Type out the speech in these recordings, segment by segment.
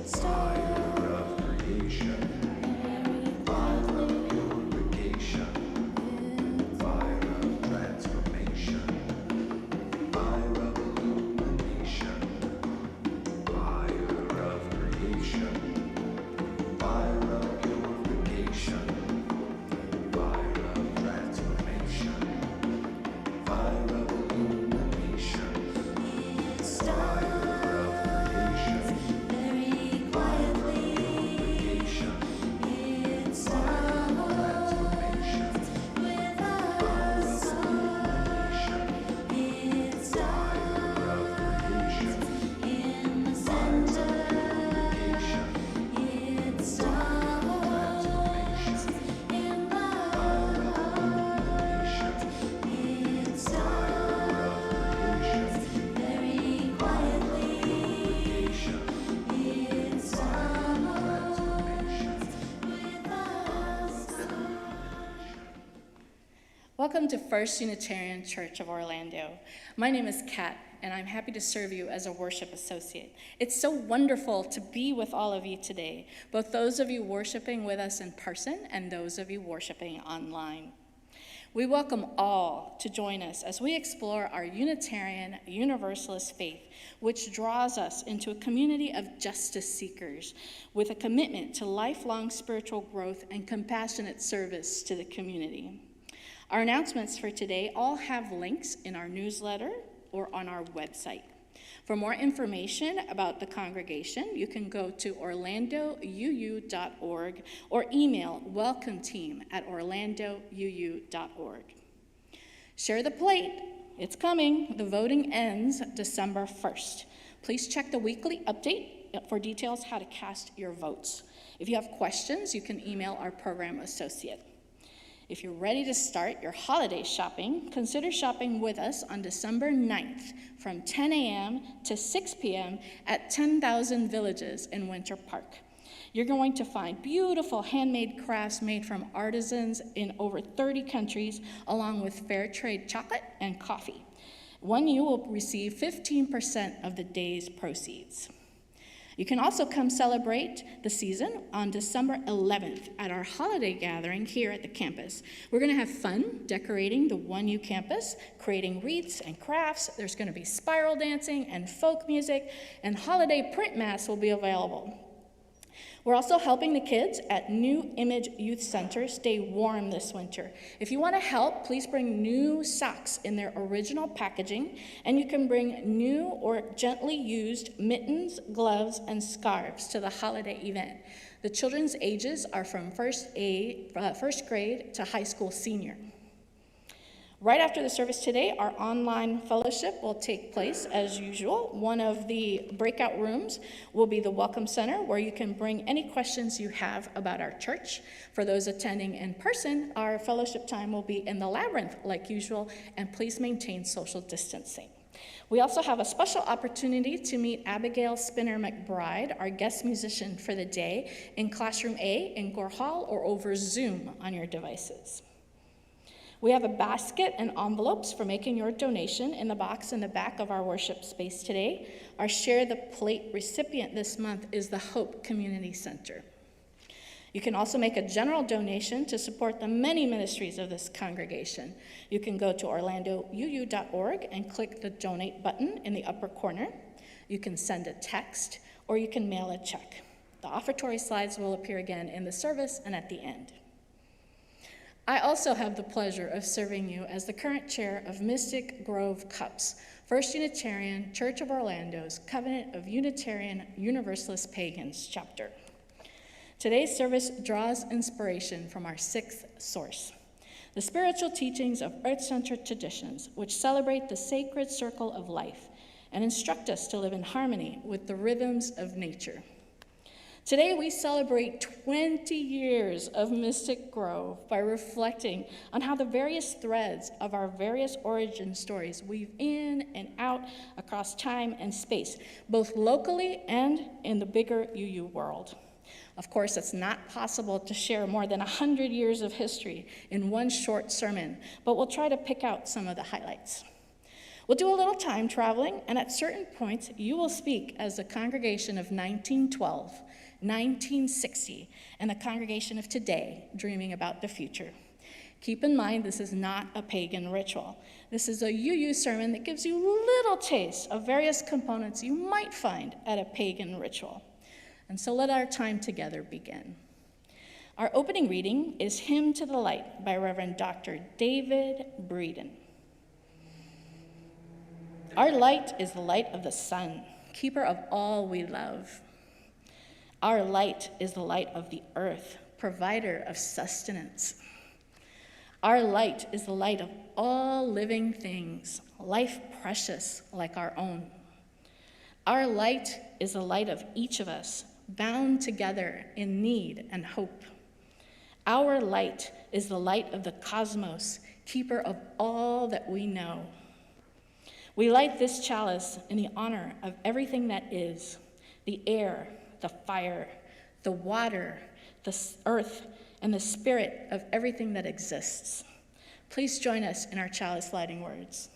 fire of creation, fire of purification, fire of transformation, fire of illumination, fire of creation, fire of purification, fire of transformation, fire of illumination, fire of creation, Very quietly, purification, it fire of transformation, with fire us. of illumination, It fire of creation, in the fire of center. purification, It transformation, in the fire of illumination, it fire of creation, very quietly. purification, It transformation. with us. Welcome to First Unitarian Church of Orlando. My name is Kat, and I'm happy to serve you as a worship associate. It's so wonderful to be with all of you today, both those of you worshiping with us in person and those of you worshiping online. We welcome all to join us as we explore our Unitarian Universalist faith, which draws us into a community of justice seekers with a commitment to lifelong spiritual growth and compassionate service to the community. Our announcements for today all have links in our newsletter or on our website. For more information about the congregation, you can go to orlandouu.org or email WelcomeTeam@orlandouu.org. Share the plate. It's coming. The voting ends December 1st. Please check the weekly update for details how to cast your votes. If you have questions, you can email our program associate. If you're ready to start your holiday shopping, consider shopping with us on December 9th from 10 a.m. to 6 p.m. at 10,000 Villages in Winter Park. You're going to find beautiful handmade crafts made from artisans in over 30 countries, along with fair trade chocolate and coffee. You will receive 15% of the day's proceeds. You can also come celebrate the season on December 11th at our holiday gathering here at the campus. We're going to have fun decorating the 1U campus, creating wreaths and crafts. There's going to be spiral dancing and folk music, and holiday print masks will be available. We're also helping the kids at New Image Youth Center stay warm this winter. If you want to help, please bring new socks in their original packaging, and you can bring new or gently used mittens, gloves, and scarves to the holiday event. The children's ages are from first grade to high school senior. Right after the service today, our online fellowship will take place as usual. One of the breakout rooms will be the Welcome Center, where you can bring any questions you have about our church. For those attending in person, our fellowship time will be in the Labyrinth like usual, and please maintain social distancing. We also have a special opportunity to meet Abigail Spinner McBride, our guest musician for the day, in Classroom A in Gore Hall or over Zoom on your devices. We have a basket and envelopes for making your donation in the box in the back of our worship space today. Our Share the Plate recipient this month is the Hope Community Center. You can also make a general donation to support the many ministries of this congregation. You can go to orlandouu.org and click the donate button in the upper corner. You can send a text, or you can mail a check. The offertory slides will appear again in the service and at the end. I also have the pleasure of serving you as the current chair of Mystic Grove CUUPs, First Unitarian Church of Orlando's Covenant of Unitarian Universalist Pagans chapter. Today's service draws inspiration from our sixth source, the spiritual teachings of earth-centered traditions, which celebrate the sacred circle of life and instruct us to live in harmony with the rhythms of nature. Today, we celebrate 20 years of Mystic Grove by reflecting on how the various threads of our various origin stories weave in and out across time and space, both locally and in the bigger UU world. Of course, it's not possible to share more than 100 years of history in one short sermon, but we'll try to pick out some of the highlights. We'll do a little time traveling, and at certain points, you will speak as the congregation of 1912, 1960, and the congregation of today, dreaming about the future. Keep in mind, this is not a pagan ritual. This is a UU sermon that gives you little taste of various components you might find at a pagan ritual. And so let our time together begin. Our opening reading is Hymn to the Light by Reverend Dr. David Breeden. Our light is the light of the sun, keeper of all we love. Our light is the light of the earth, provider of sustenance. Our light is the light of all living things, life precious like our own. Our light is the light of each of us, bound together in need and hope. Our light is the light of the cosmos, keeper of all that we know. We light this chalice in the honor of everything that is, the air, the fire, the water, the earth, and the spirit of everything that exists. Please join us in our chalice lighting words.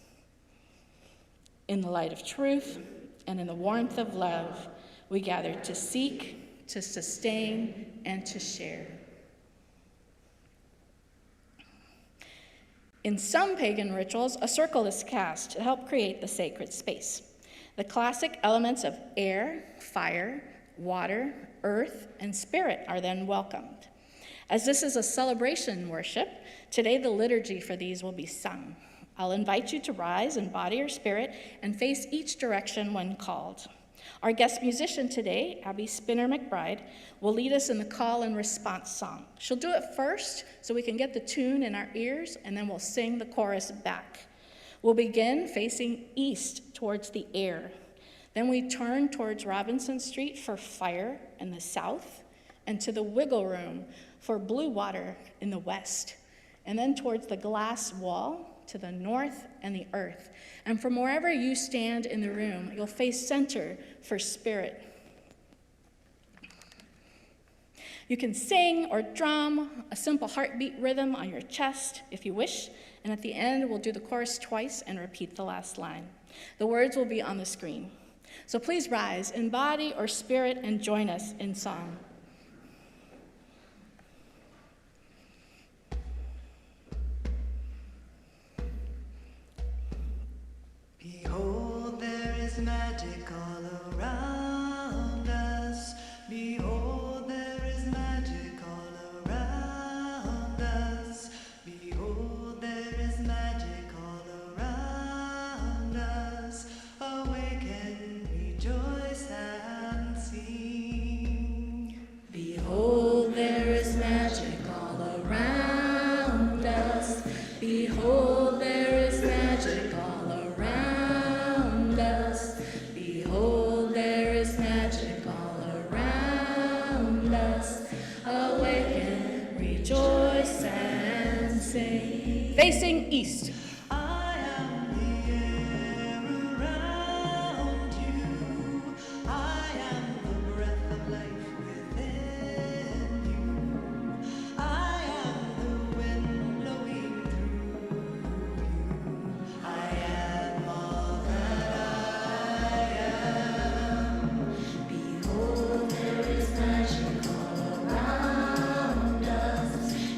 In the light of truth and in the warmth of love, we gather to seek, to sustain, and to share. In some pagan rituals, a circle is cast to help create the sacred space. The classic elements of air, fire, water, earth, and spirit are then welcomed. As this is a celebration worship, today the liturgy for these will be sung. I'll invite you to rise in body or spirit and face each direction when called. Our guest musician today, Abby Spinner McBride, will lead us in the call and response song. She'll do it first so we can get the tune in our ears, and then we'll sing the chorus back. We'll begin facing east towards the air. Then we turn towards Robinson Street for fire in the south, and to the wiggle room for blue water in the west, and then towards the glass wall to the north and the earth. And from wherever you stand in the room, you'll face center for spirit. You can sing or drum a simple heartbeat rhythm on your chest if you wish, and at the end, we'll do the chorus twice and repeat the last line. The words will be on the screen. So please rise in body or spirit and join us in song. Behold, there is magic all around us. Behold, there is magic all around us. Behold, there is magic all around us. Awaken, rejoice, and sing. Behold, there is magic all around us. Behold, there is magic all around us. Behold, there is magic all around us. Awaken, rejoice, and sing. Facing east. I am the air around you. I am the breath of life within you. I am the wind blowing through you. I am all that I am. Behold, there is magic all around us.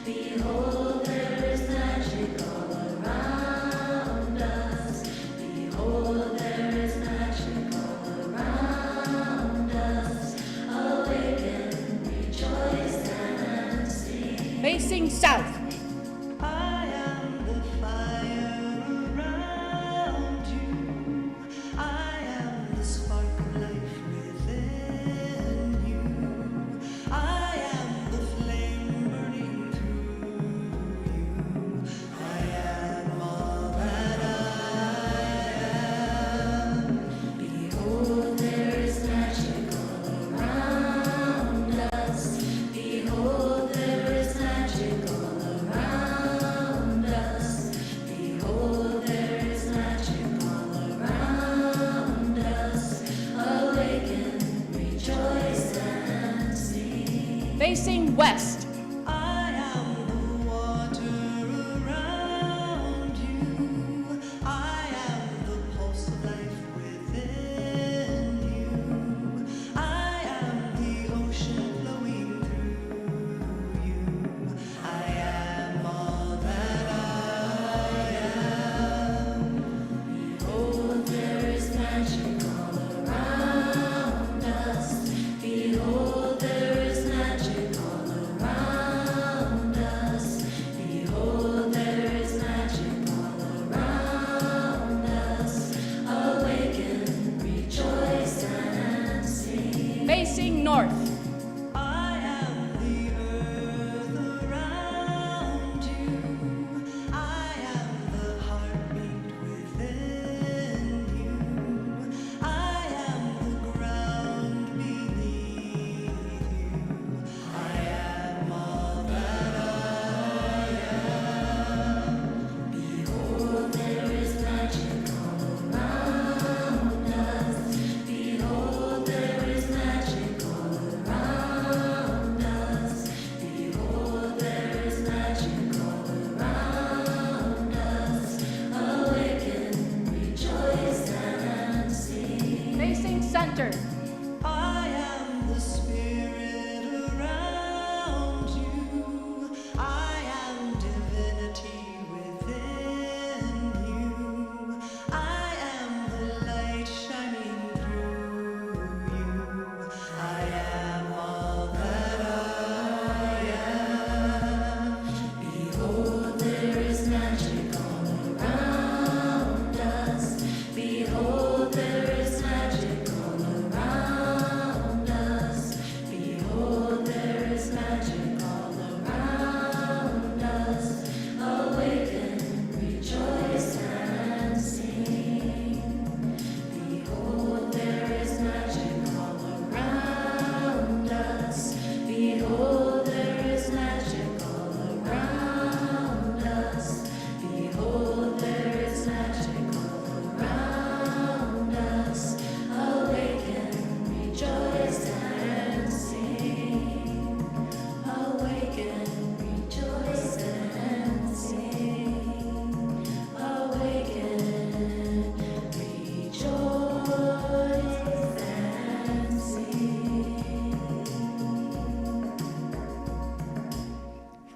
Behold, there is magic all around us. Behold, there is magic all around us. Awaken, rejoice, and sing. Facing south. I am the fire around you. I am the spark of life within you. I am the flame burning through you. I am all that I am. Behold, there is magic all around us. Behold, there is magic all around us. Behold, there is magic all around us. Awaken, rejoice, and sing. Facing west. I am the water around you. I am the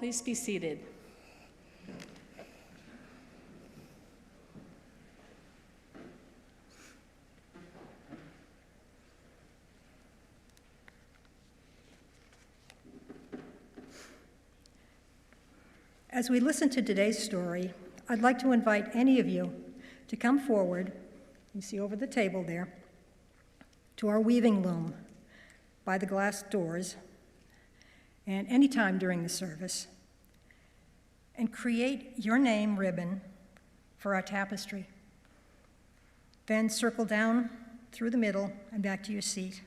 please be seated. As we listen to today's story, I'd like to invite any of you to come forward, you see over the table there, to our weaving loom by the glass doors, and anytime during the service, and create your name ribbon for our tapestry. Then circle down through the middle and back to your seat.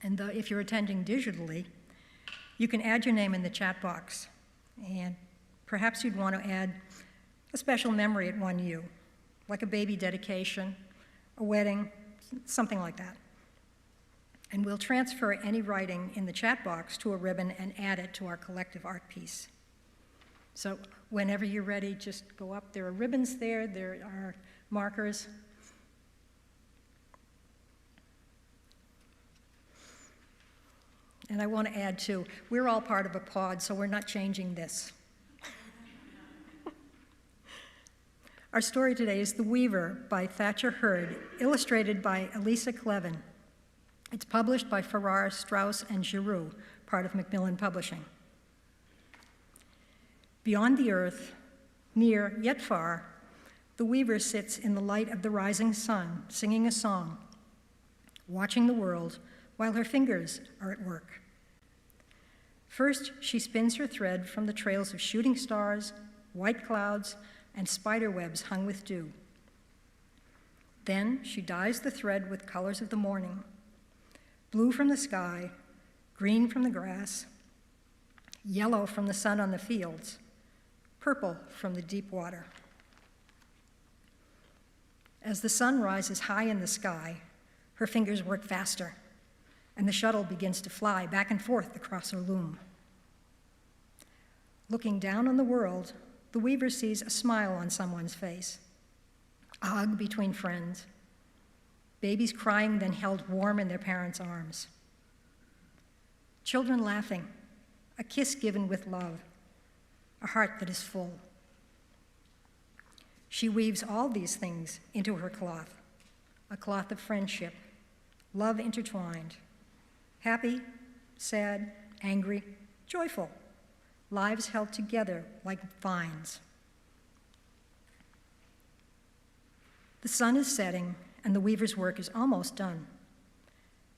And if you're attending digitally, you can add your name in the chat box. And perhaps you'd want to add a special memory at 1U, like a baby dedication, a wedding, something like that. And we'll transfer any writing in the chat box to a ribbon and add it to our collective art piece. So whenever you're ready, just go up. There are ribbons there, there are markers. And I want to add too, we're all part of a pod, so we're not changing this. Our story today is The Weaver by Thatcher Hurd, illustrated by Elisa Clevin. It's published by Farrar, Straus, and Giroux, part of Macmillan Publishing. Beyond the earth, near yet far, the weaver sits in the light of the rising sun, singing a song, watching the world while her fingers are at work. First, she spins her thread from the trails of shooting stars, white clouds, and spider webs hung with dew. Then she dyes the thread with colors of the morning, blue from the sky, green from the grass, yellow from the sun on the fields, purple from the deep water. As the sun rises high in the sky, her fingers work faster, and the shuttle begins to fly back and forth across her loom. Looking down on the world, the weaver sees a smile on someone's face, a hug between friends, babies crying then held warm in their parents' arms, children laughing, a kiss given with love, a heart that is full. She weaves all these things into her cloth, a cloth of friendship, love intertwined, happy, sad, angry, joyful, lives held together like vines. The sun is setting, and the weaver's work is almost done.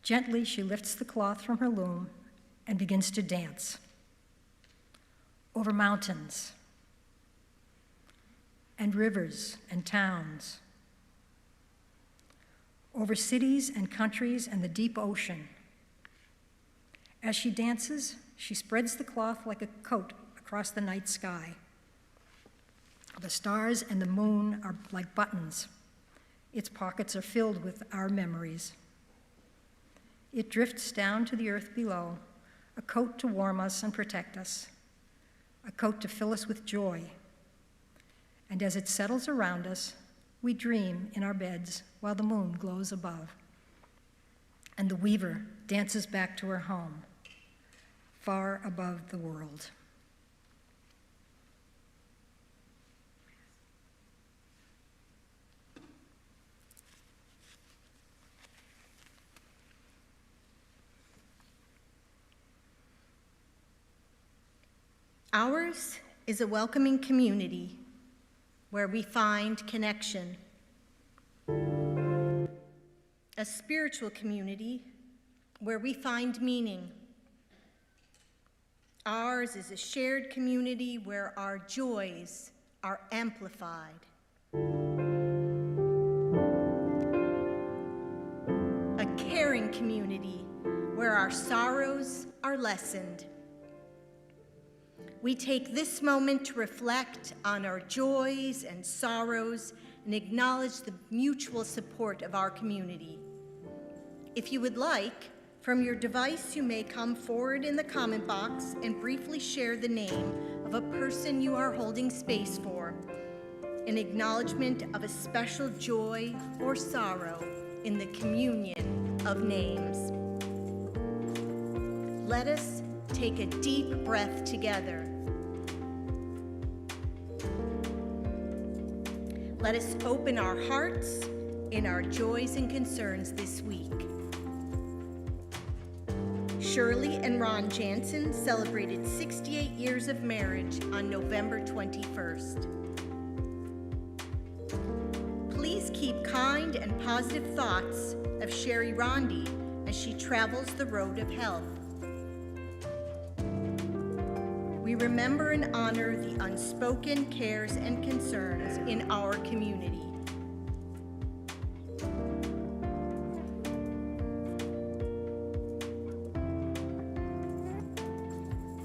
Gently, she lifts the cloth from her loom and begins to dance. Over mountains, and rivers and towns, over cities and countries and the deep ocean. As she dances, she spreads the cloth like a coat across the night sky. The stars and the moon are like buttons. Its pockets are filled with our memories. It drifts down to the earth below, a coat to warm us and protect us, a coat to fill us with joy. And as it settles around us, we dream in our beds while the moon glows above. And the weaver dances back to her home, far above the world. Ours is a welcoming community where we find connection, a spiritual community where we find meaning. Ours is a shared community where our joys are amplified. A caring community where our sorrows are lessened. We take this moment to reflect on our joys and sorrows and acknowledge the mutual support of our community. If you would like, from your device, you may come forward in the comment box and briefly share the name of a person you are holding space for, an acknowledgement of a special joy or sorrow in the communion of names. Let us take a deep breath together. Let us open our hearts in our joys and concerns this week. Shirley and Ron Jansen celebrated 68 years of marriage on November 21st. Please keep kind and positive thoughts of Sherry Rondi as she travels the road of health. We remember and honor the unspoken cares and concerns in our community.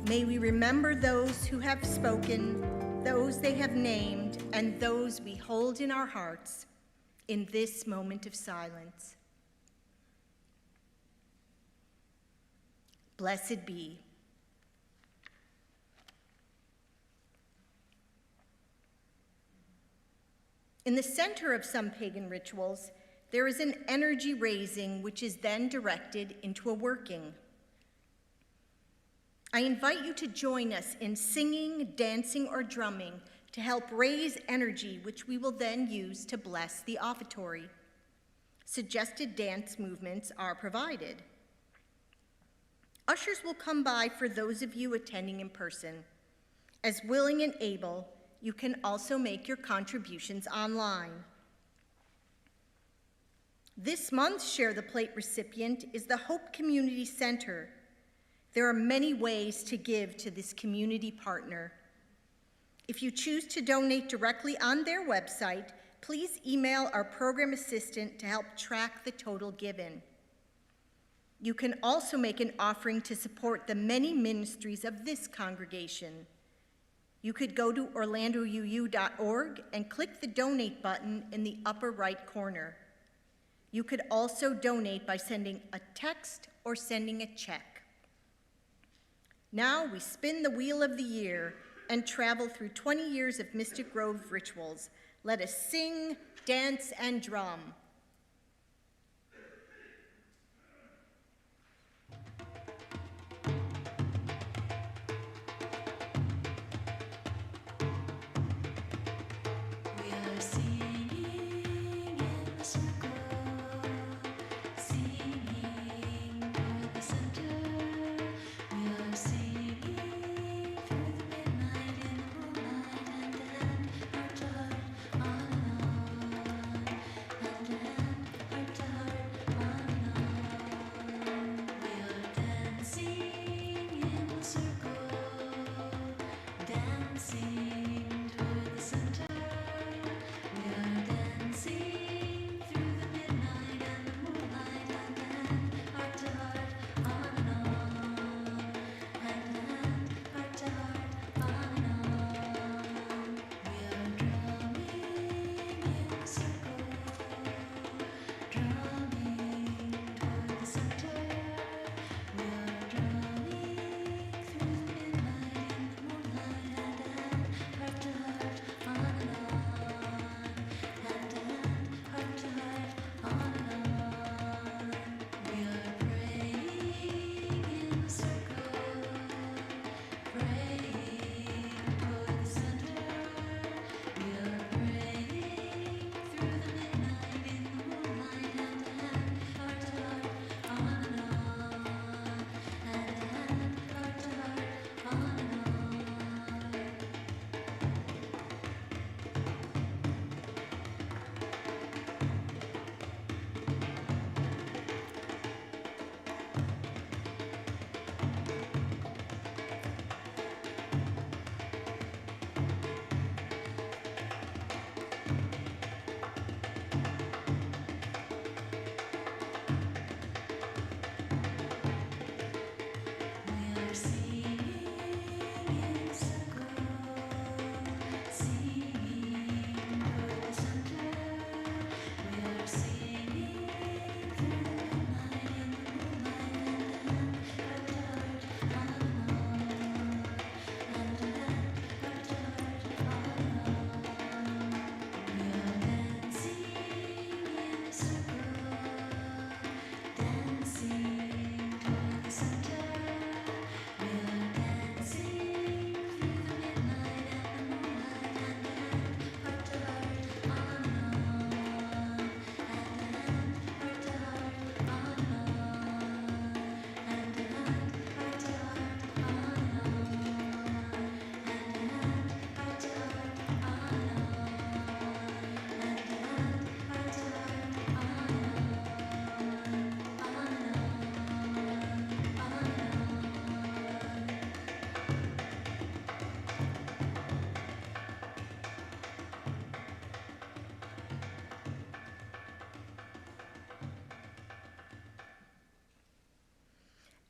May we remember those who have spoken, those they have named, and those we hold in our hearts in this moment of silence. Blessed be. In the center of some pagan rituals, there is an energy raising which is then directed into a working. I invite you to join us in singing, dancing, or drumming to help raise energy, which we will then use to bless the offertory. Suggested dance movements are provided. Ushers will come by for those of you attending in person. As willing and able, you can also make your contributions online. This month's Share the Plate recipient is the Hope Community Center. There are many ways to give to this community partner. If you choose to donate directly on their website, please email our program assistant to help track the total given. You can also make an offering to support the many ministries of this congregation. You could go to orlandouu.org and click the donate button in the upper right corner. You could also donate by sending a text or sending a check. Now we spin the wheel of the year and travel through 20 years of Mystic Grove rituals. Let us sing, dance, and drum. We are singing in the circle, singing toward the center. We are singing through the midnight in the moonlight, and heart to heart, on and on, heart to heart, on and on. We are dancing in the circle, dancing toward the center. We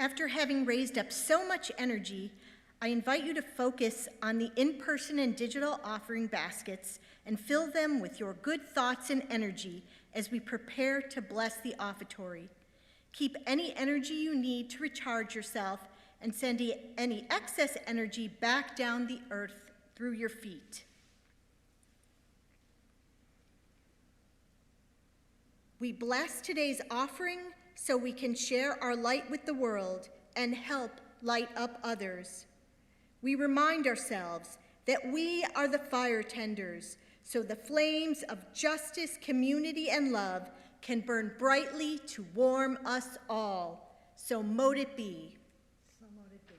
After having raised up so much energy, I invite you to focus on the in-person and digital offering baskets and fill them with your good thoughts and energy as we prepare to bless the offertory. Keep any energy you need to recharge yourself and send any excess energy back down the earth through your feet. We bless today's offering so we can share our light with the world and help light up others. We remind ourselves that we are the fire tenders, so the flames of justice, community, and love can burn brightly to warm us all. So mote it be. So mote it be.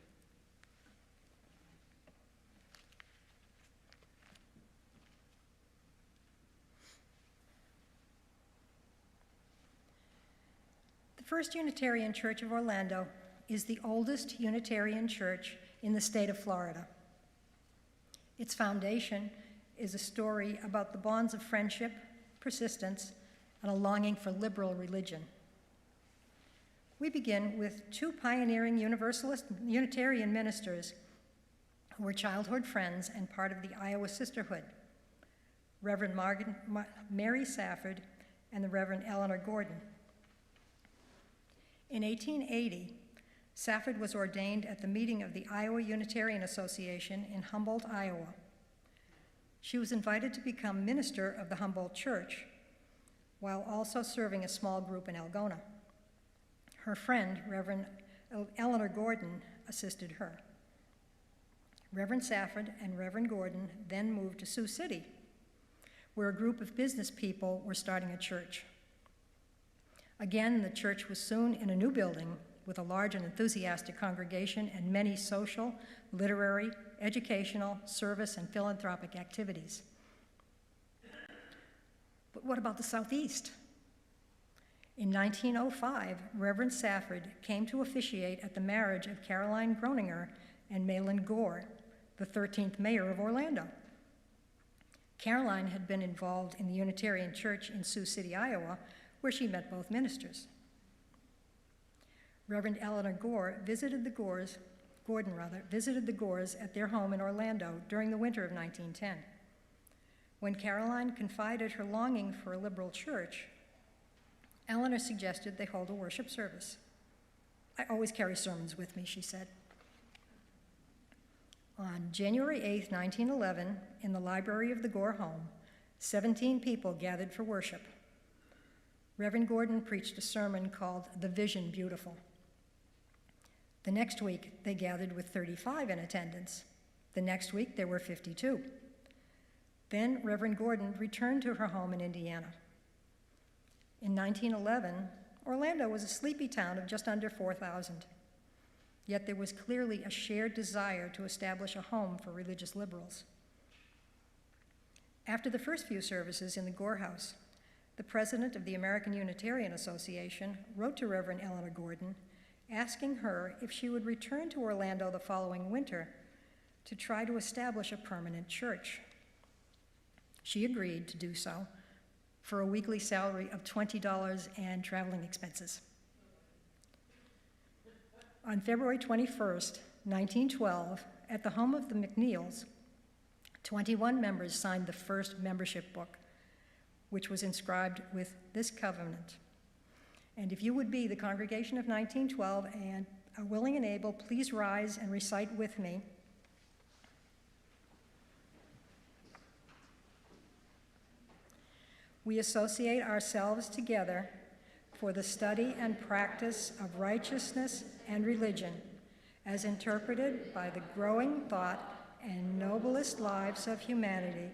The First Unitarian Church of Orlando is the oldest Unitarian church in the state of Florida. Its foundation is a story about the bonds of friendship, persistence, and a longing for liberal religion. We begin with two pioneering Universalist Unitarian ministers who were childhood friends and part of the Iowa Sisterhood, Reverend Mary Safford and the Reverend Eleanor Gordon. In 1880, Safford was ordained at the meeting of the Iowa Unitarian Association in Humboldt, Iowa. She was invited to become minister of the Humboldt Church, while also serving a small group in Algona. Her friend, Reverend Eleanor Gordon, assisted her. Reverend Safford and Reverend Gordon then moved to Sioux City, where a group of business people were starting a church. Again, the church was soon in a new building with a large and enthusiastic congregation and many social, literary, educational, service, and philanthropic activities. But what about the Southeast? In 1905, Reverend Safford came to officiate at the marriage of Caroline Groninger and Malin Gore, the 13th mayor of Orlando. Caroline had been involved in the Unitarian Church in Sioux City, Iowa, where she met both ministers. Reverend Eleanor Gordon visited the Gores at their home in Orlando during the winter of 1910. When Caroline confided her longing for a liberal church, Eleanor suggested they hold a worship service. "I always carry sermons with me," she said. On January 8, 1911, in the library of the Gore home, 17 people gathered for worship. Reverend Gordon preached a sermon called "The Vision Beautiful." The next week, they gathered with 35 in attendance. The next week, there were 52. Then Reverend Gordon returned to her home in Indiana. In 1911, Orlando was a sleepy town of just under 4,000. Yet there was clearly a shared desire to establish a home for religious liberals. After the first few services in the Gore House, the president of the American Unitarian Association wrote to Reverend Eleanor Gordon, asking her if she would return to Orlando the following winter to try to establish a permanent church. She agreed to do so for a weekly salary of $20 and traveling expenses. On February 21st, 1912, at the home of the McNeils, 21 members signed the first membership book, which was inscribed with this covenant. And if you would be the congregation of 1912 and are willing and able, please rise and recite with me. We associate ourselves together for the study and practice of righteousness and religion, as interpreted by the growing thought and noblest lives of humanity,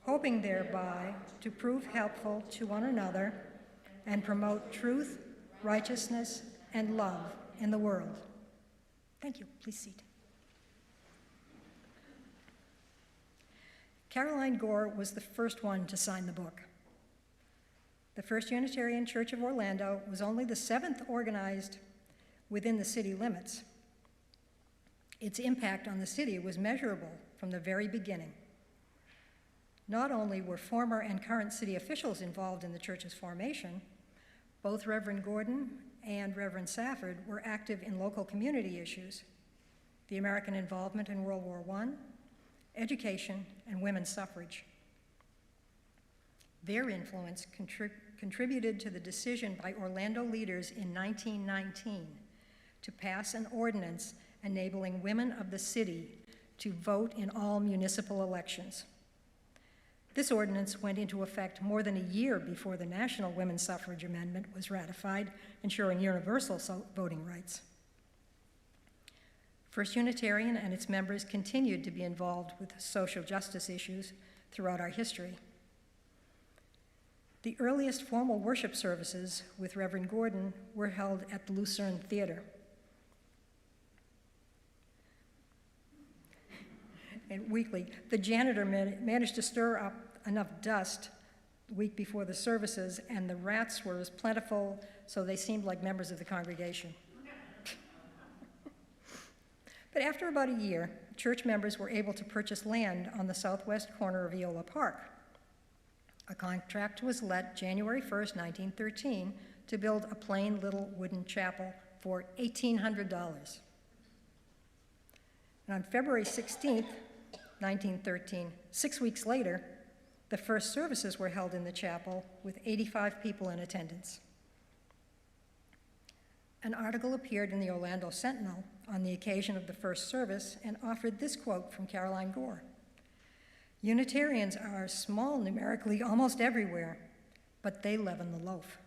hoping thereby to prove helpful to one another and promote truth, righteousness, and love in the world. Thank you. Please seat. Caroline Gore was the first one to sign the book. The First Unitarian Church of Orlando was only the 7th organized within the city limits. Its impact on the city was measurable from the very beginning. Not only were former and current city officials involved in the church's formation, both Reverend Gordon and Reverend Safford were active in local community issues, the American involvement in World War I, education, and women's suffrage. Their influence contributed to the decision by Orlando leaders in 1919 to pass an ordinance enabling women of the city to vote in all municipal elections. This ordinance went into effect more than a year before the National Women's Suffrage Amendment was ratified, ensuring universal voting rights. First Unitarian and its members continued to be involved with social justice issues throughout our history. The earliest formal worship services with Reverend Gordon were held at the Lucerne Theater. And weekly, the janitor managed to stir up enough dust the week before the services, and the rats were as plentiful, so they seemed like members of the congregation. But after about a year, church members were able to purchase land on the southwest corner of Eola Park. A contract was let January 1st, 1913, to build a plain little wooden chapel for $1,800. And on February 16th, 1913, 6 weeks later, the first services were held in the chapel with 85 people in attendance. An article appeared in the Orlando Sentinel on the occasion of the first service and offered this quote from Caroline Gore: "Unitarians are small numerically almost everywhere, but they leaven the loaf."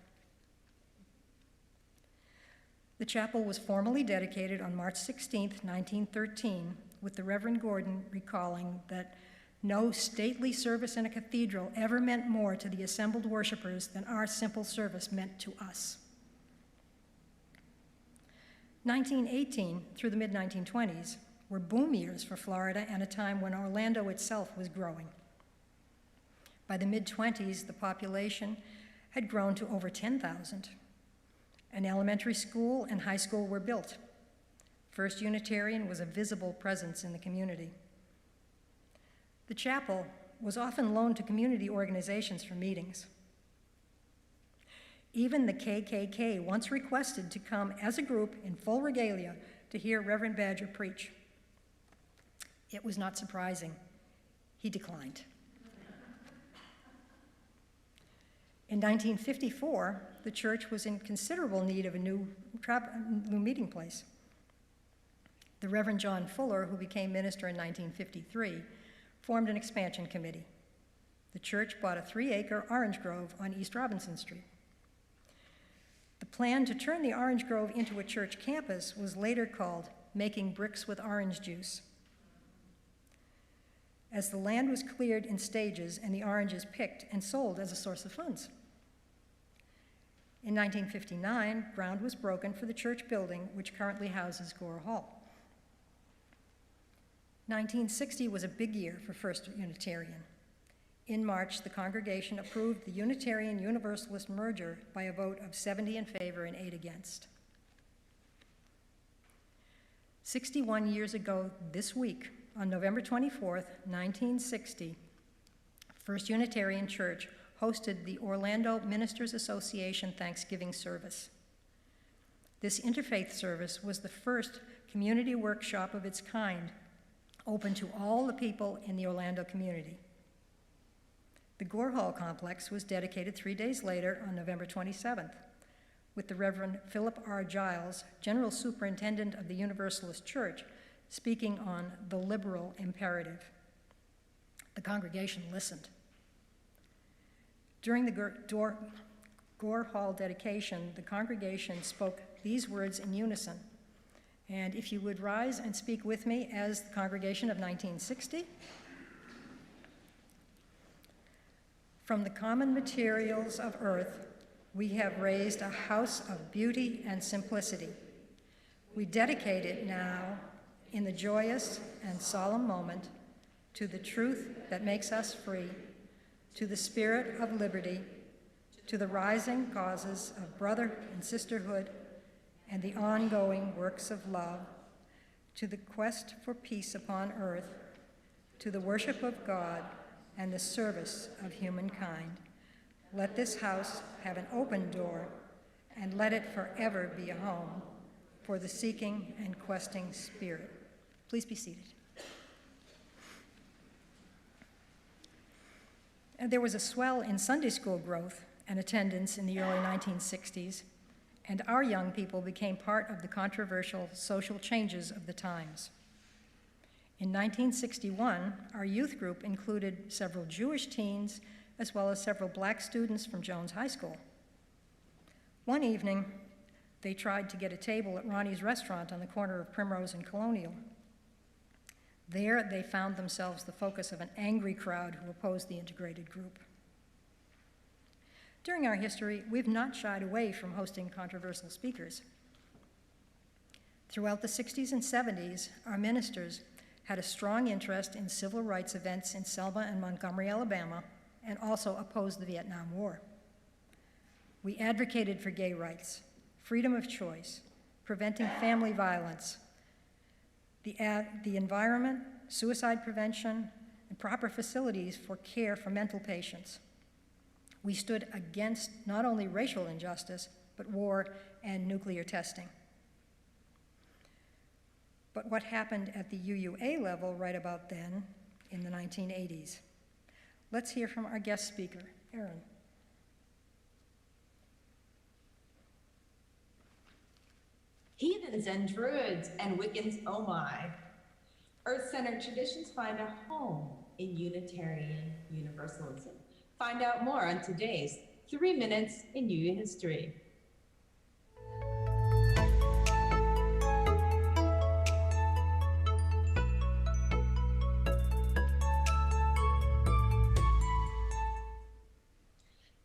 The chapel was formally dedicated on March 16th, 1913, with the Reverend Gordon recalling that no stately service in a cathedral ever meant more to the assembled worshipers than our simple service meant to us. 1918 through the mid-1920s were boom years for Florida and a time when Orlando itself was growing. By the mid-20s, the population had grown to over 10,000. An elementary school and high school were built. First Unitarian was a visible presence in the community. The chapel was often loaned to community organizations for meetings. Even the KKK once requested to come as a group in full regalia to hear Reverend Badger preach. It was not surprising. He declined. In 1954, the church was in considerable need of a new meeting place. The Reverend John Fuller, who became minister in 1953, formed an expansion committee. The church bought a 3-acre orange grove on East Robinson Street. The plan to turn the orange grove into a church campus was later called Making Bricks with Orange Juice. As the land was cleared in stages and the oranges picked and sold as a source of funds. In 1959, ground was broken for the church building, which currently houses Gore Hall. 1960 was a big year for First Unitarian. In March, the congregation approved the Unitarian Universalist merger by a vote of 70 in favor and 8 against. 61 years ago this week, on November 24th, 1960, First Unitarian Church hosted the Orlando Ministers Association Thanksgiving service. This interfaith service was the first community workshop of its kind, open to all the people in the Orlando community. The Gore Hall complex was dedicated 3 days later on November 27th, with the Reverend Philip R. Giles, General Superintendent of the Universalist Church, speaking on the liberal imperative. The congregation listened. During the Gore Hall dedication, the congregation spoke these words in unison. And if you would rise and speak with me as the congregation of 1960. From the common materials of earth, we have raised a house of beauty and simplicity. We dedicate it now, in the joyous and solemn moment, to the truth that makes us free, to the spirit of liberty, to the rising causes of brother and sisterhood, and the ongoing works of love, to the quest for peace upon earth, to the worship of God and the service of humankind. Let this house have an open door and let it forever be a home for the seeking and questing spirit. Please be seated. And there was a swell in Sunday school growth and attendance in the early 1960s, and our young people became part of the controversial social changes of the times. In 1961, our youth group included several Jewish teens as well as several black students from Jones High School. One evening, they tried to get a table at Ronnie's restaurant on the corner of Primrose and Colonial. There, they found themselves the focus of an angry crowd who opposed the integrated group. During our history, we've not shied away from hosting controversial speakers. Throughout the 60s and 70s, our ministers had a strong interest in civil rights events in Selma and Montgomery, Alabama, and also opposed the Vietnam War. We advocated for gay rights, freedom of choice, preventing family violence, the environment, suicide prevention, and proper facilities for care for mental patients. We stood against not only racial injustice, but war and nuclear testing. But what happened at the UUA level right about then in the 1980s? Let's hear from our guest speaker, Erin. Heathens and Druids and Wiccans, oh my. Earth-centered traditions find a home in Unitarian Universalism. Find out more on today's 3 Minutes in UU History.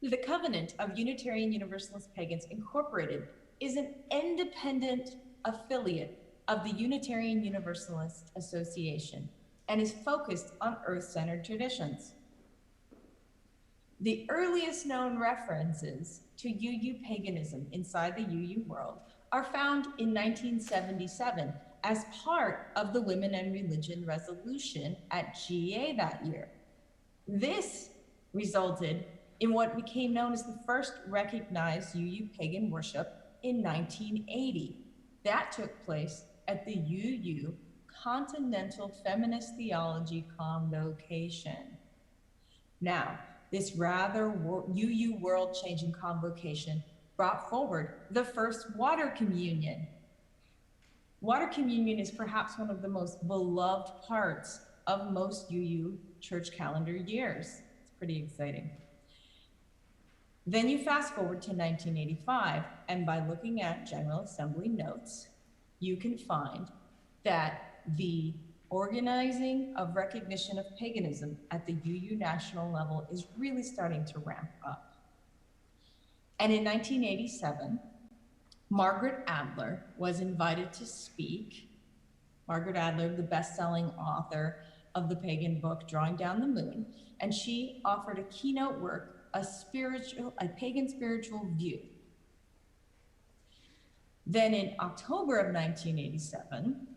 The Covenant of Unitarian Universalist Pagans Incorporated is an independent affiliate of the Unitarian Universalist Association and is focused on earth-centered traditions. The earliest known references to UU paganism inside the UU world are found in 1977 as part of the Women and Religion resolution at GA that year. This resulted in what became known as the first recognized UU pagan worship in 1980. That took place at the UU Continental Feminist Theology Convocation. Now, this rather UU world-changing convocation brought forward the first water communion. Water communion is perhaps one of the most beloved parts of most UU church calendar years. It's pretty exciting. Then you fast forward to 1985, and by looking at General Assembly notes, you can find that the organizing of recognition of paganism at the UU national level is really starting to ramp up. And in 1987, Margaret Adler was invited to speak. Margaret Adler, the best-selling author of the pagan book, Drawing Down the Moon, and she offered a keynote work, a pagan spiritual view. Then in October of 1987,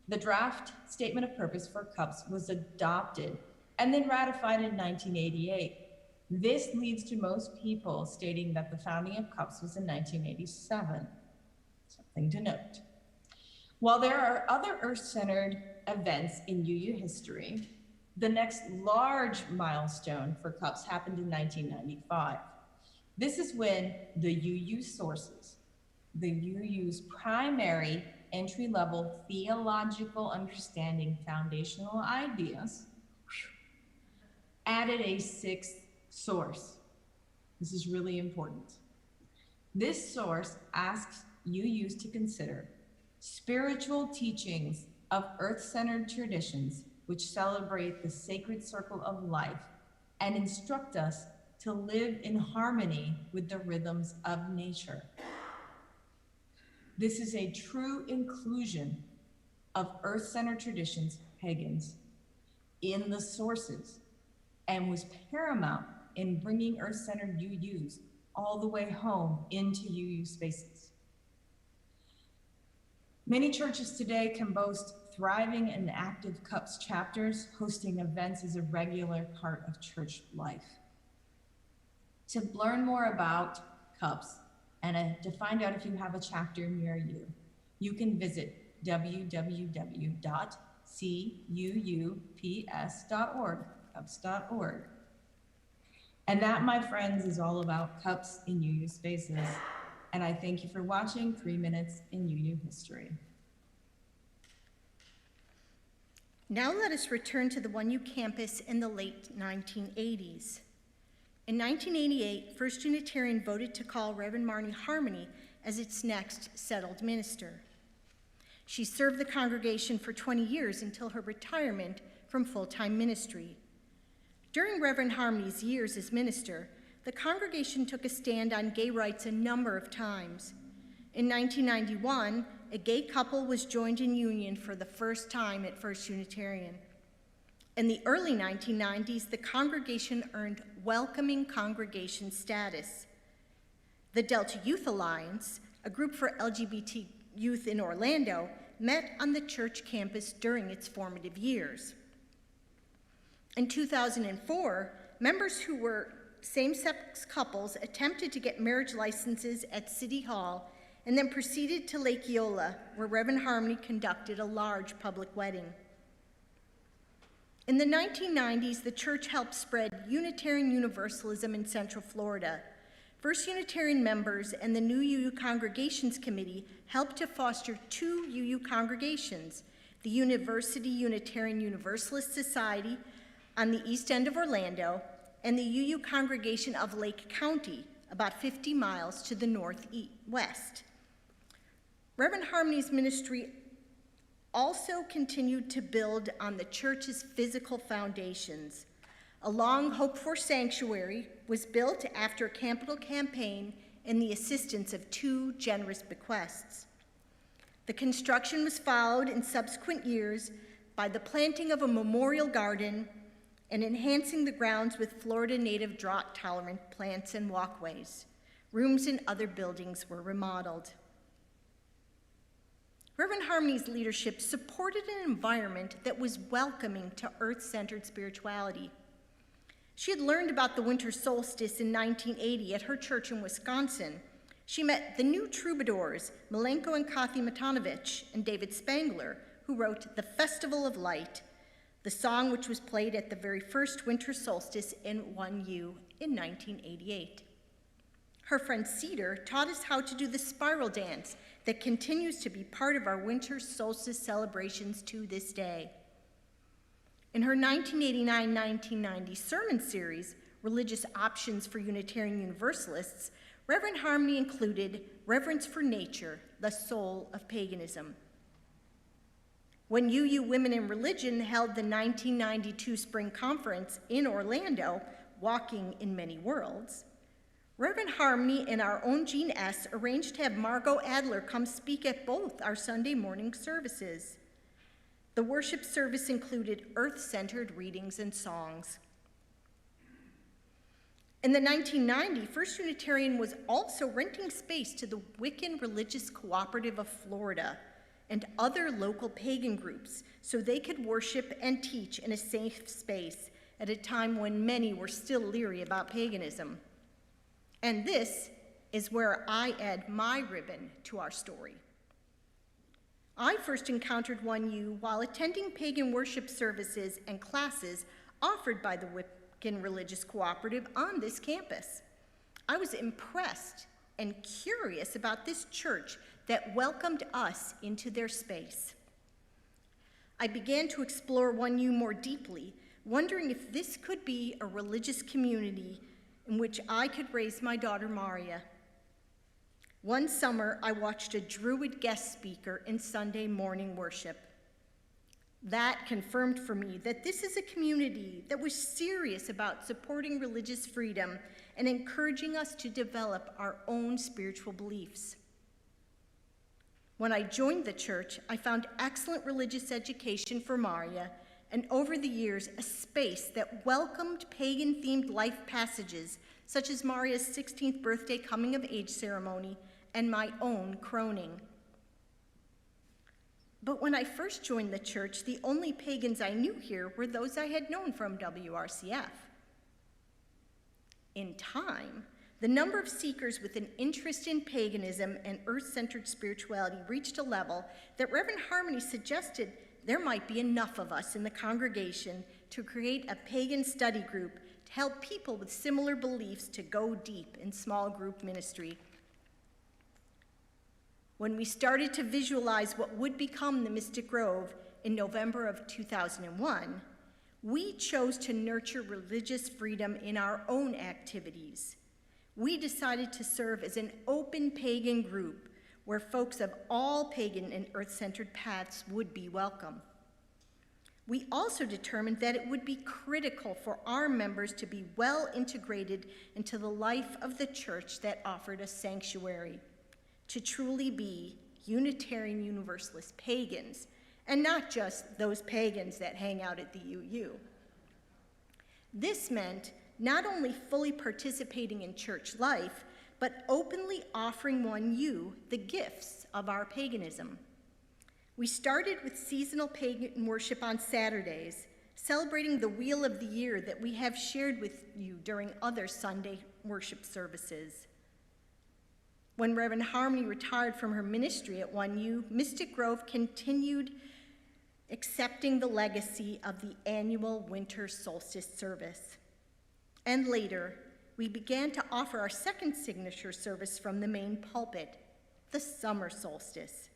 the draft statement of purpose for CUUPs was adopted and then ratified in 1988. This leads to most people stating that the founding of CUUPs was in 1987. Something to note. While there are other Earth-centered events in UU history, the next large milestone for CUUPs happened in 1995. This is when the UU sources, the UU's primary entry-level theological understanding foundational ideas, added a sixth source. This is really important. This source asks UUs to consider spiritual teachings of earth-centered traditions which celebrate the sacred circle of life and instruct us to live in harmony with the rhythms of nature. This is a true inclusion of earth-centered traditions, pagans, in the sources, and was paramount in bringing earth-centered UUs all the way home into UU spaces. Many churches today can boast thriving and active CUUPs chapters, hosting events as a regular part of church life. To learn more about CUUPs And to find out if you have a chapter near you, you can visit www.CUUPS.org, CUUPS.org. And that, my friends, is all about cups in UU spaces. And I thank you for watching 3 Minutes in UU History. Now let us return to the 1U campus in the late 1980s. In 1988, First Unitarian voted to call Reverend Marnie Harmony as its next settled minister. She served the congregation for 20 years until her retirement from full-time ministry. During Reverend Harmony's years as minister, the congregation took a stand on gay rights a number of times. In 1991, a gay couple was joined in union for the first time at First Unitarian. In the early 1990s, the congregation earned welcoming congregation status. The Delta Youth Alliance, a group for LGBT youth in Orlando, met on the church campus during its formative years. In 2004, members who were same-sex couples attempted to get marriage licenses at City Hall and then proceeded to Lake Eola, where Reverend Harmony conducted a large public wedding. In the 1990s, the church helped spread Unitarian Universalism in Central Florida. First Unitarian members and the new UU Congregations Committee helped to foster 2 UU congregations, the University Unitarian Universalist Society on the east end of Orlando and the UU Congregation of Lake County, about 50 miles to the northwest. Reverend Harmony's ministry also continued to build on the church's physical foundations. A long hoped-for sanctuary was built after a capital campaign and the assistance of 2 generous bequests. The construction was followed in subsequent years by the planting of a memorial garden and enhancing the grounds with Florida native drought-tolerant plants and walkways. Rooms in other buildings were remodeled. Reverend Harmony's leadership supported an environment that was welcoming to earth-centered spirituality. She had learned about the winter solstice in 1980 at her church in Wisconsin. She met the new troubadours, Milenko and Kathy Matanovich and David Spangler, who wrote The Festival of Light, the song which was played at the very first winter solstice in 1U in 1988. Her friend Cedar taught us how to do the spiral dance that continues to be part of our winter solstice celebrations to this day. In her 1989-1990 sermon series, Religious Options for Unitarian Universalists, Reverend Harmony included Reverence for Nature, the Soul of Paganism. When UU Women in Religion held the 1992 Spring Conference in Orlando, Walking in Many Worlds, Reverend Harmony and our own Jean S. arranged to have Margot Adler come speak at both our Sunday morning services. The worship service included earth-centered readings and songs. In the 1990s, First Unitarian was also renting space to the Wiccan Religious Cooperative of Florida and other local pagan groups so they could worship and teach in a safe space at a time when many were still leery about paganism. And this is where I add my ribbon to our story. I first encountered 1U while attending pagan worship services and classes offered by the Wiccan Religious Cooperative on this campus. I was impressed and curious about this church that welcomed us into their space. I began to explore 1U more deeply, wondering if this could be a religious community in which I could raise my daughter Maria. One summer, I watched a Druid guest speaker in Sunday morning worship. That confirmed for me that this is a community that was serious about supporting religious freedom and encouraging us to develop our own spiritual beliefs. When I joined the church, I found excellent religious education for Maria, and over the years, a space that welcomed pagan-themed life passages, such as Maria's 16th birthday coming-of-age ceremony and my own croning. But when I first joined the church, the only pagans I knew here were those I had known from WRCF. In time, The number of seekers with an interest in paganism and earth-centered spirituality reached a level that Reverend Harmony suggested there might be enough of us in the congregation to create a pagan study group to help people with similar beliefs to go deep in small group ministry. When we started to visualize what would become the Mystic Grove in November of 2001, we chose to nurture religious freedom in our own activities. We decided to serve as an open pagan group where folks of all pagan and earth-centered paths would be welcome. We also determined that it would be critical for our members to be well integrated into the life of the church that offered a sanctuary, to truly be Unitarian Universalist pagans, and not just those pagans that hang out at the UU. This meant not only fully participating in church life, but openly offering 1U the gifts of our paganism. We started with seasonal pagan worship on Saturdays, celebrating the Wheel of the Year that we have shared with you during other Sunday worship services. When Reverend Harmony retired from her ministry at 1U, Mystic Grove continued accepting the legacy of the annual winter solstice service. And later, we began to offer our second signature service from the main pulpit, the summer solstice.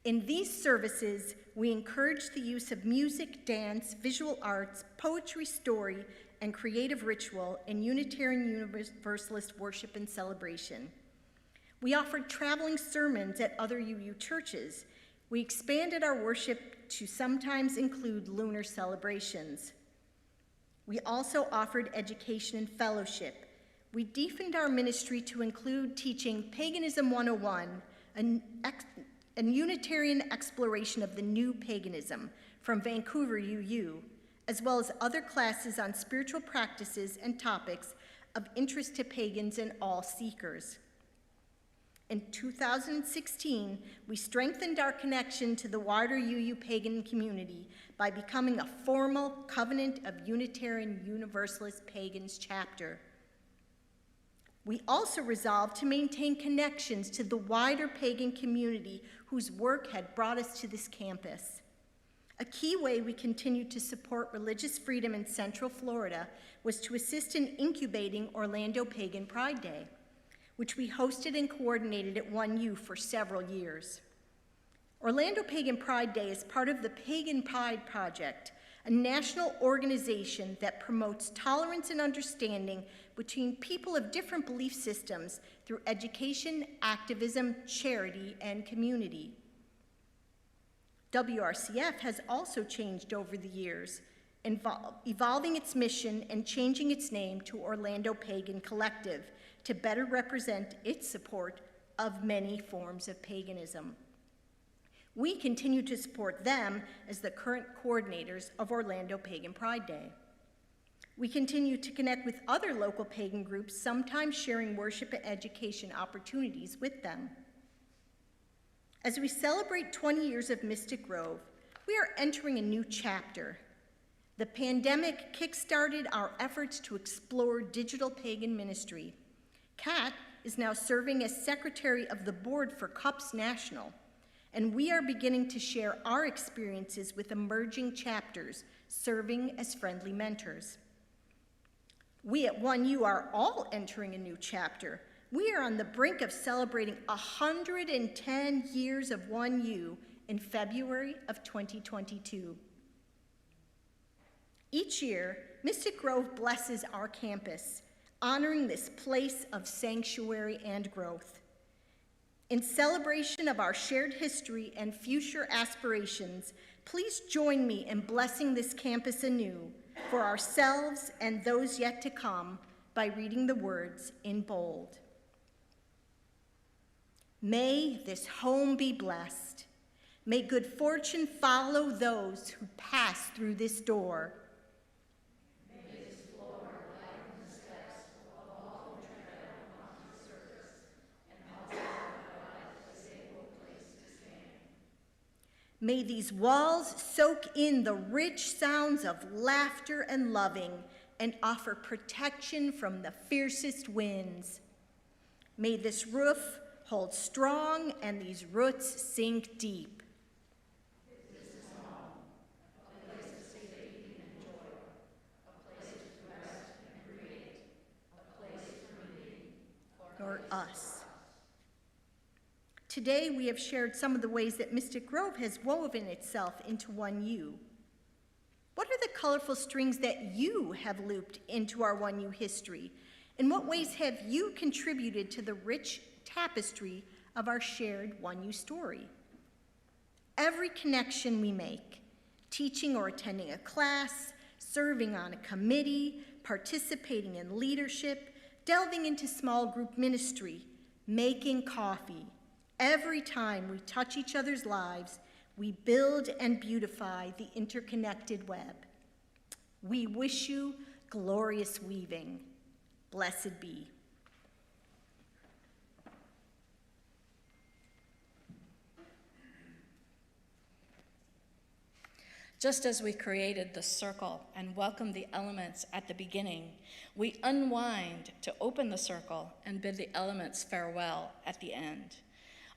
In these services, we encourage the use of music, dance, visual arts, poetry, story, and creative ritual in Unitarian Universalist worship and celebration. We offered traveling sermons at other UU churches. We expanded our worship to sometimes include lunar celebrations. We also offered education and fellowship. We deepened our ministry to include teaching Paganism 101, a Unitarian exploration of the new paganism from Vancouver UU, as well as other classes on spiritual practices and topics of interest to pagans and all seekers. In 2016, we strengthened our connection to the wider UU pagan community by becoming a formal Covenant of Unitarian Universalist Pagans chapter. We also resolved to maintain connections to the wider pagan community whose work had brought us to this campus. A key way we continued to support religious freedom in Central Florida was to assist in incubating Orlando Pagan Pride Day, which we hosted and coordinated at 1U for several years. Orlando Pagan Pride Day is part of the Pagan Pride Project, a national organization that promotes tolerance and understanding between people of different belief systems through education, activism, charity, and community. WRCF has also changed over the years, evolving its mission and changing its name to Orlando Pagan Collective to better represent its support of many forms of paganism. We continue to support them as the current coordinators of Orlando Pagan Pride Day. We continue to connect with other local pagan groups, sometimes sharing worship and education opportunities with them. As we celebrate 20 years of Mystic Grove, we are entering a new chapter. The pandemic kickstarted our efforts to explore digital pagan ministry. Kat is now serving as secretary of the board for CUUPs National, and we are beginning to share our experiences with emerging chapters, serving as friendly mentors. We at 1U are all entering a new chapter. We are on the brink of celebrating 110 years of 1U in February of 2022. Each year, Mystic Grove blesses our campus, honoring this place of sanctuary and growth. In celebration of our shared history and future aspirations, please join me in blessing this campus anew for ourselves and those yet to come by reading the words in bold. May this home be blessed. May good fortune follow those who pass through this door. May these walls soak in the rich sounds of laughter and loving, and offer protection from the fiercest winds. May this roof hold strong and these roots sink deep. For us. Today, we have shared some of the ways that Mystic Grove has woven itself into one you. What are the colorful strings that you have looped into our one you history? In what ways have you contributed to the rich tapestry of our shared one you story? Every connection we make, teaching or attending a class, serving on a committee, participating in leadership, delving into small group ministry, making coffee. Every time we touch each other's lives, we build and beautify the interconnected web. We wish you glorious weaving. Blessed be. Just as we created the circle and welcomed the elements at the beginning, we unwind to open the circle and bid the elements farewell at the end.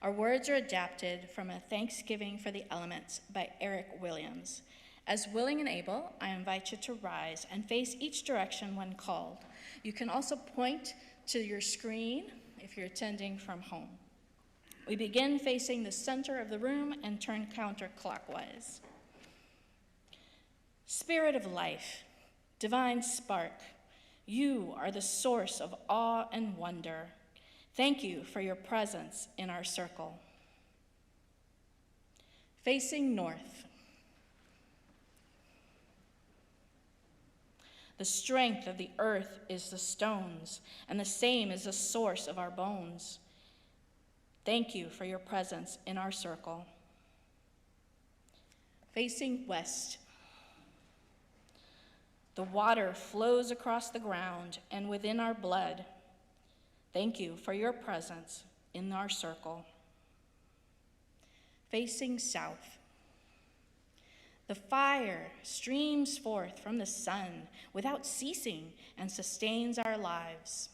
Our words are adapted from a Thanksgiving for the Elements by Eric Williams. As willing and able, I invite you to rise and face each direction when called. You can also point to your screen if you're attending from home. We begin facing the center of the room and turn counterclockwise. Spirit of life, divine spark, you are the source of awe and wonder. Thank you for your presence in our circle. Facing north, the strength of the earth is the stones, and the same is the source of our bones. Thank you for your presence in our circle. Facing west, the water flows across the ground and within our blood. Thank you for your presence in our circle. Facing south, the fire streams forth from the sun without ceasing and sustains our lives.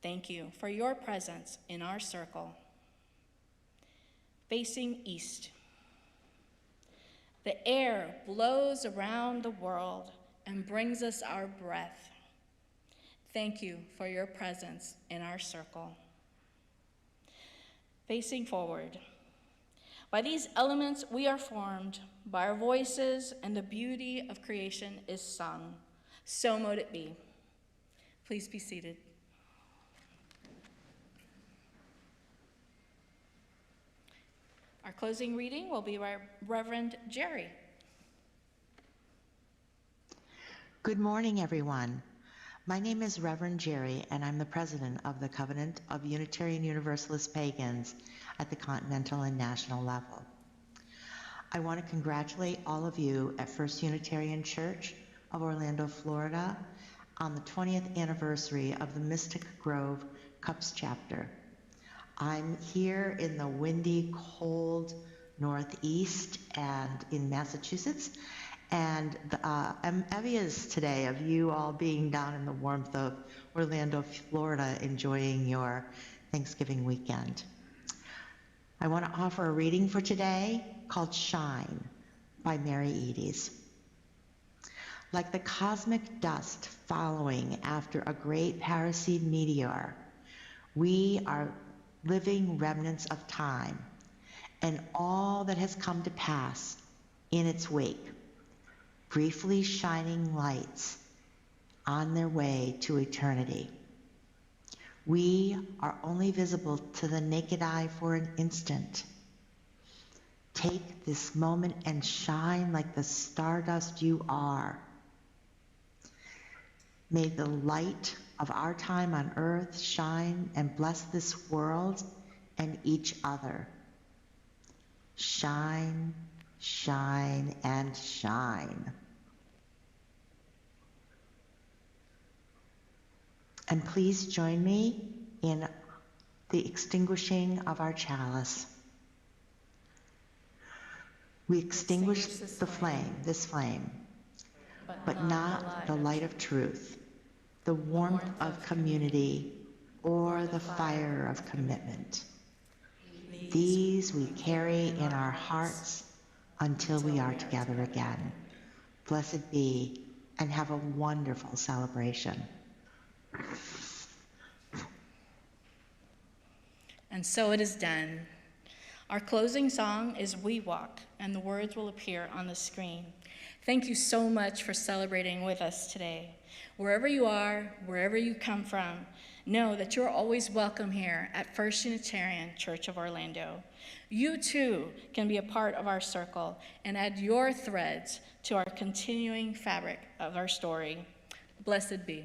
Thank you for your presence in our circle. Facing east, the air blows around the world and brings us our breath. Thank you for your presence in our circle. Facing forward, by these elements we are formed, by our voices, and the beauty of creation is sung. So mote it be. Please be seated. Our closing reading will be by Reverend Jerry. Good morning, everyone. My name is Reverend Jerry, and I'm the president of the Covenant of Unitarian Universalist Pagans at the continental and national level. I want to congratulate all of you at First Unitarian Church of Orlando, Florida, on the 20th anniversary of the Mystic Grove CUUPs chapter. I'm here in the windy, cold Northeast and in Massachusetts, and I'm envious today of you all being down in the warmth of Orlando, Florida, enjoying your Thanksgiving weekend. I want to offer a reading for today called Shine by Mary Eades. Like the cosmic dust following after a great Paraseid meteor, we are living remnants of time and all that has come to pass in its wake, briefly shining lights on their way to eternity. We are only visible to the naked eye for an instant. Take this moment and shine like the stardust you are. May the light of our time on earth shine and bless this world and each other. Shine, shine, and shine. And please join me in the extinguishing of our chalice. We extinguish the flame, this flame, but not the light of truth, the warmth of community, or the fire of commitment. These we carry in our hearts until we are together again. Blessed be, and have a wonderful celebration. And so it is done. Our closing song is We Walk, and the words will appear on the screen. Thank you so much for celebrating with us today. Wherever you are, wherever you come from, know that you're always welcome here at First Unitarian Church of Orlando. You too can be a part of our circle and add your threads to our continuing fabric of our story. Blessed be.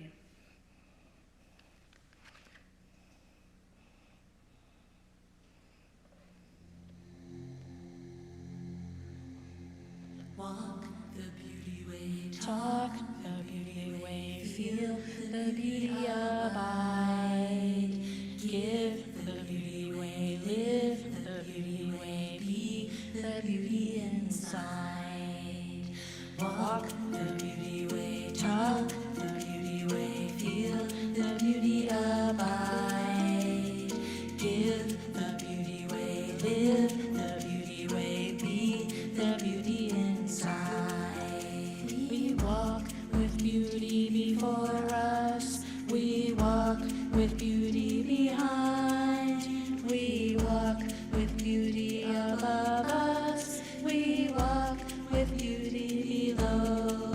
Walk the beauty way, Talk the beauty way, feel the beauty abide. Give the beauty way, live the beauty way, be the beauty inside. Walk the beauty way, talk the beauty way, feel the beauty abide. Give the beauty way, live the beauty way, be the beauty inside. We walk with beauty before us, we walk with beauty behind, we walk with beauty above us, we walk with beauty below,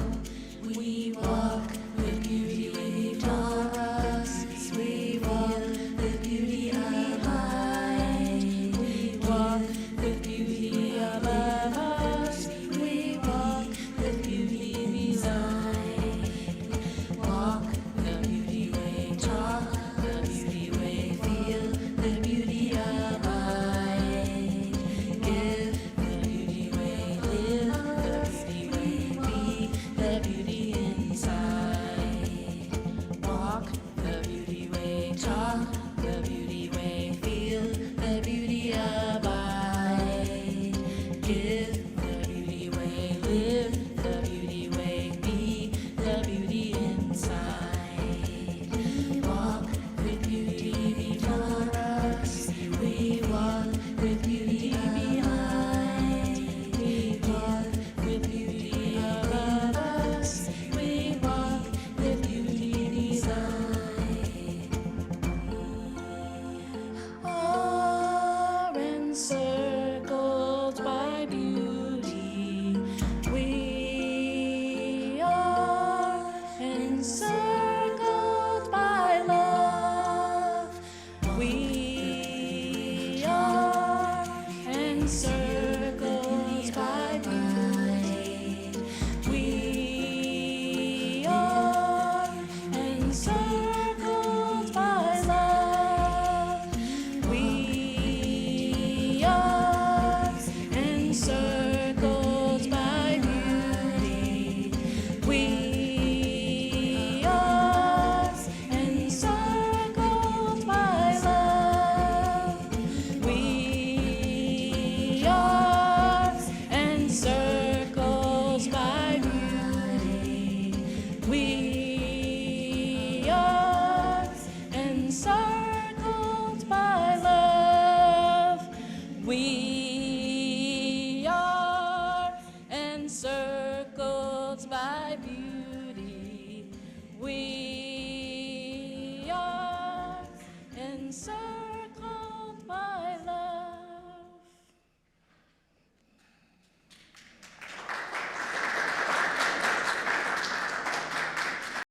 we walk with beauty before us, we walk with beauty behind, we walk with beauty above us, we walk with beauty beside. Walk the beauty way, talk the beauty way, feel the beauty abide. Give the beauty way, live the beauty way, be the beauty inside. Walk the beauty way, talk the beauty way, feel the beauty abide. Give the beauty way, live the beauty way, be the beauty inside. We walk with beauty before us, we walk with beauty behind, we walk with beauty above us, we walk with beauty beside. Are encircled by beauty, we are encircled by love, we are encircled by beauty, we are encircled by love, we are encircled by beauty, we are encircled by love, we are encircled by beauty, we are encircled by love, we are encircled by beauty, we